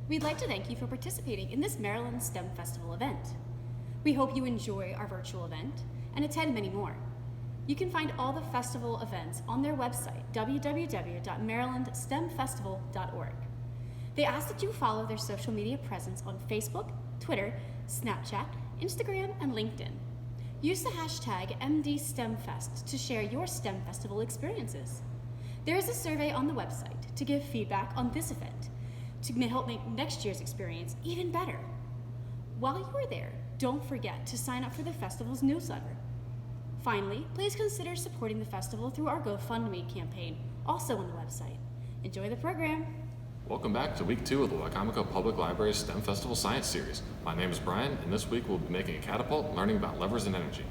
We'd like to thank you for participating in this Maryland STEM Festival event. We hope you enjoy our virtual event and attend many more. You can find all the festival events on their website, www.marylandstemfestival.org. They ask that you follow their social media presence on Facebook, Twitter, Snapchat, Instagram, and LinkedIn. Use the hashtag MDSTEMFest to share your STEM festival experiences. There is a survey on the website to give feedback on this event to help make next year's experience even better. While you are there, don't forget to sign up for the festival's newsletter. Finally, please consider supporting the festival through our GoFundMe campaign, also on the website. Enjoy the program. Welcome back to week 2 of the Wicomico Public Library STEM Festival Science Series. My name is Brian, and this week we'll be making a catapult and learning about levers and energy.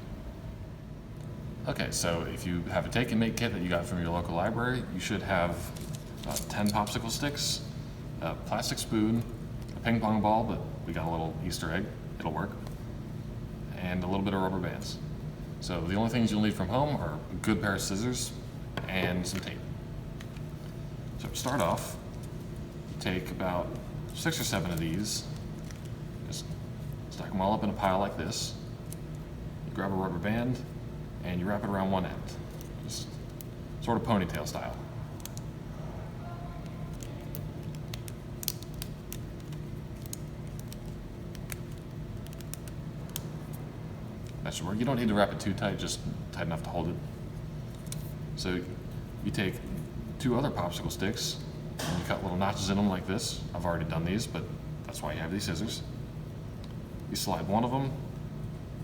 Okay, so if you have a take and make kit that you got from your local library, you should have 10 popsicle sticks, a plastic spoon, a ping pong ball, but we got a little Easter egg, it'll work, and a little bit of rubber bands. So the only things you'll need from home are a good pair of scissors and some tape. So to start off, take about 6 or 7 of these, just stack them all up in a pile like this. You grab a rubber band and you wrap it around one end, just sort of ponytail style. That should work. You don't need to wrap it too tight, just tight enough to hold it. So you take 2 other popsicle sticks and you cut little notches in them like this. I've already done these, but that's why you have these scissors. You slide one of them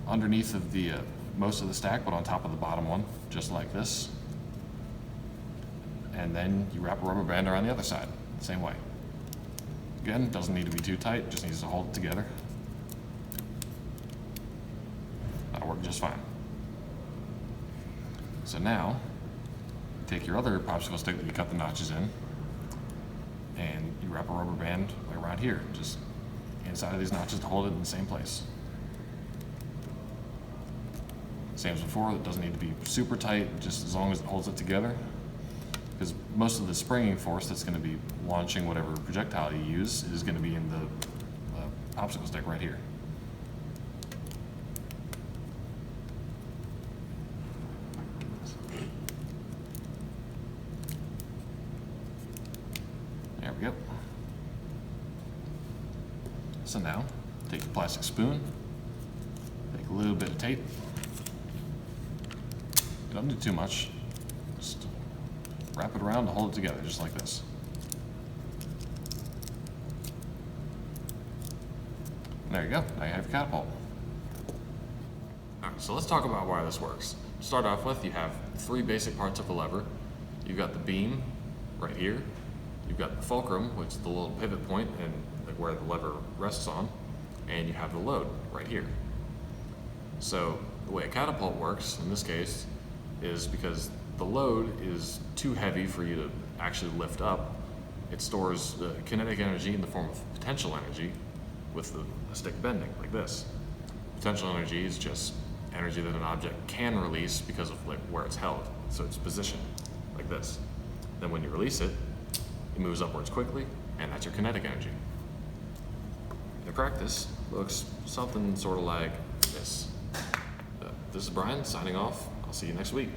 underneath of the most of the stack, but on top of the bottom one, just like this. And then you wrap a rubber band around the other side, the same way. Again, doesn't need to be too tight, just needs to hold it together. That'll work just fine. So now, take your other popsicle stick that you cut the notches in, and you wrap a rubber band right around here, just inside of these notches to hold it in the same place. Same as before, it doesn't need to be super tight, just as long as it holds it together. Because most of the springing force that's going to be launching whatever projectile you use is going to be in the popsicle stick right here. There we go. So now, take your plastic spoon, take a little bit of tape. Don't do too much. Just wrap it around to hold it together, just like this. And there you go. Now you have your catapult. Alright, so let's talk about why this works. To start off with, you have 3 basic parts of a lever. You've got the beam right here. You've got the fulcrum, which is the little pivot point and like where the lever rests on. And you have the load right here. So the way a catapult works, in this case, is because the load is too heavy for you to actually lift up. It stores the kinetic energy in the form of potential energy with the stick bending, like this. Potential energy is just energy that an object can release because of like where it's held, so it's positioned, like this. Then when you release it, it moves upwards quickly, and that's your kinetic energy. In practice, it looks something sort of like this. This is Brian signing off. I'll see you next week.